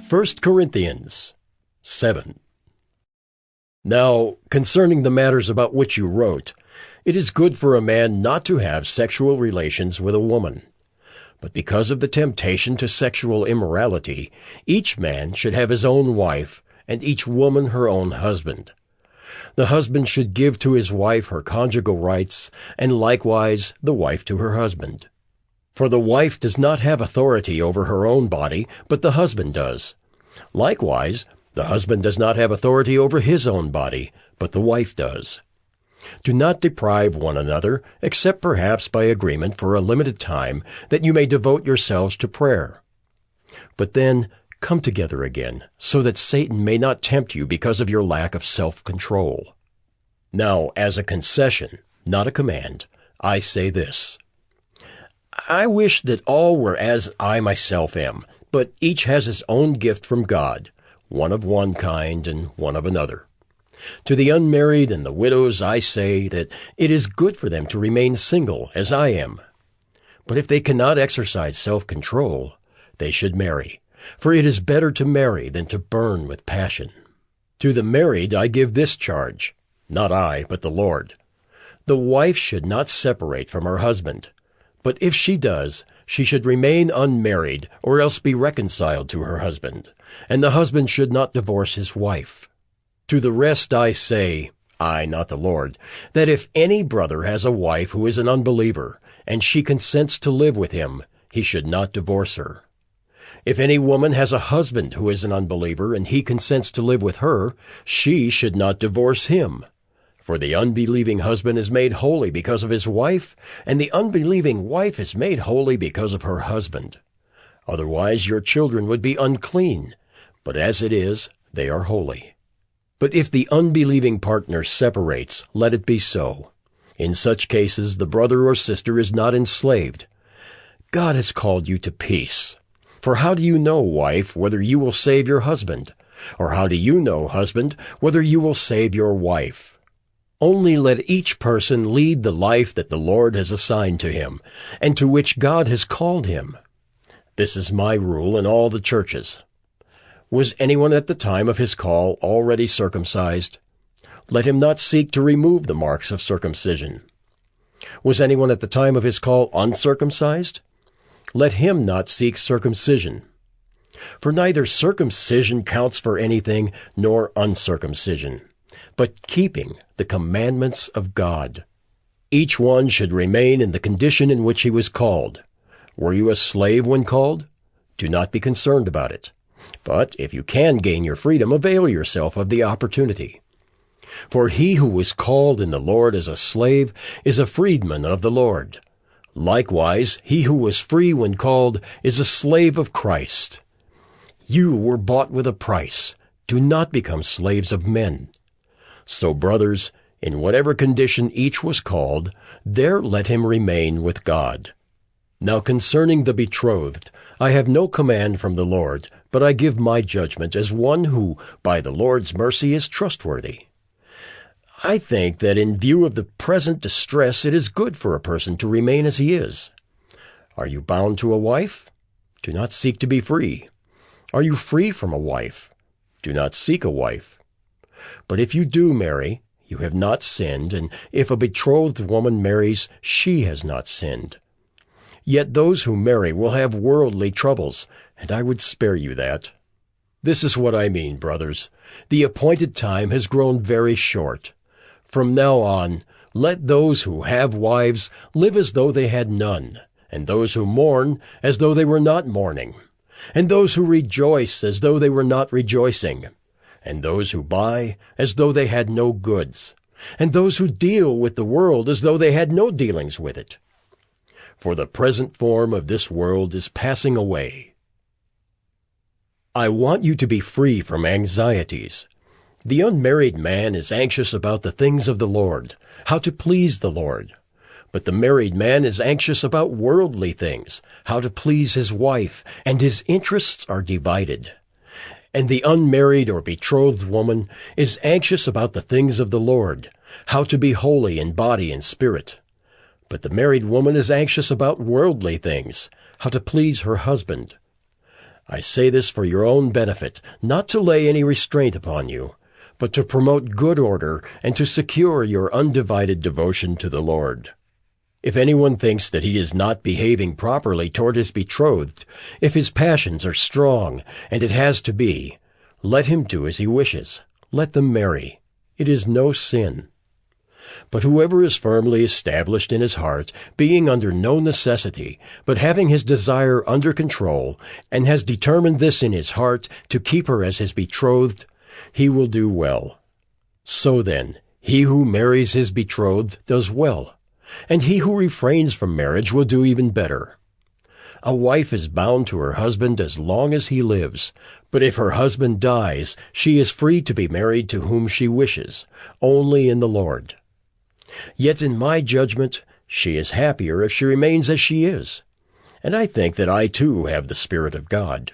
1 Corinthians 7. Now, concerning the matters about which you wrote, it is good for a man not to have sexual relations with a woman. But because of the temptation to sexual immorality, each man should have his own wife, and each woman her own husband. The husband should give to his wife her conjugal rights, and likewise the wife to her husband. For the wife does not have authority over her own body, but the husband does. Likewise, the husband does not have authority over his own body, but the wife does. Do not deprive one another, except perhaps by agreement for a limited time, that you may devote yourselves to prayer. But then come together again, so that Satan may not tempt you because of your lack of self-control. Now, as a concession, not a command, I say this. I wish that all were as I myself am, but each has his own gift from God, one of one kind and one of another. To the unmarried and the widows I say that it is good for them to remain single, as I am. But if they cannot exercise self-control, they should marry, for it is better to marry than to burn with passion. To the married I give this charge, not I, but the Lord. The wife should not separate from her husband, but if she does, she should remain unmarried, or else be reconciled to her husband, and the husband should not divorce his wife. To the rest I say, I, not the Lord, that if any brother has a wife who is an unbeliever, and she consents to live with him, he should not divorce her. If any woman has a husband who is an unbeliever, and he consents to live with her, she should not divorce him. For the unbelieving husband is made holy because of his wife, and the unbelieving wife is made holy because of her husband. Otherwise your children would be unclean, but as it is, they are holy. But if the unbelieving partner separates, let it be so. In such cases the brother or sister is not enslaved. God has called you to peace. For how do you know, wife, whether you will save your husband? Or how do you know, husband, whether you will save your wife? Only let each person lead the life that the Lord has assigned to him, and to which God has called him. This is my rule in all the churches. Was anyone at the time of his call already circumcised? Let him not seek to remove the marks of circumcision. Was anyone at the time of his call uncircumcised? Let him not seek circumcision. For neither circumcision counts for anything, nor uncircumcision, but keeping the commandments of God. Each one should remain in the condition in which he was called. Were you a slave when called? Do not be concerned about it. But if you can gain your freedom, avail yourself of the opportunity. For he who was called in the Lord as a slave is a freedman of the Lord. Likewise, he who was free when called is a slave of Christ. You were bought with a price. Do not become slaves of men. So, brothers, in whatever condition each was called, there let him remain with God. Now concerning the betrothed, I have no command from the Lord, but I give my judgment as one who, by the Lord's mercy, is trustworthy. I think that in view of the present distress, it is good for a person to remain as he is. Are you bound to a wife? Do not seek to be free. Are you free from a wife? Do not seek a wife. But if you do marry, you have not sinned, and if a betrothed woman marries, she has not sinned. Yet those who marry will have worldly troubles, and I would spare you that. This is what I mean, brothers. The appointed time has grown very short. From now on, let those who have wives live as though they had none, and those who mourn as though they were not mourning, and those who rejoice as though they were not rejoicing, and those who buy as though they had no goods, and those who deal with the world as though they had no dealings with it. For the present form of this world is passing away. I want you to be free from anxieties. The unmarried man is anxious about the things of the Lord, how to please the Lord. But the married man is anxious about worldly things, how to please his wife, and his interests are divided. And the unmarried or betrothed woman is anxious about the things of the Lord, how to be holy in body and spirit. But the married woman is anxious about worldly things, how to please her husband. I say this for your own benefit, not to lay any restraint upon you, but to promote good order and to secure your undivided devotion to the Lord. If anyone thinks that he is not behaving properly toward his betrothed, if his passions are strong, and it has to be, let him do as he wishes. Let them marry. It is no sin. But whoever is firmly established in his heart, being under no necessity, but having his desire under control, and has determined this in his heart to keep her as his betrothed, he will do well. So then, he who marries his betrothed does well, and he who refrains from marriage will do even better. A wife is bound to her husband as long as he lives, but if her husband dies, she is free to be married to whom she wishes, only in the Lord. Yet in my judgment, she is happier if she remains as she is, and I think that I too have the Spirit of God.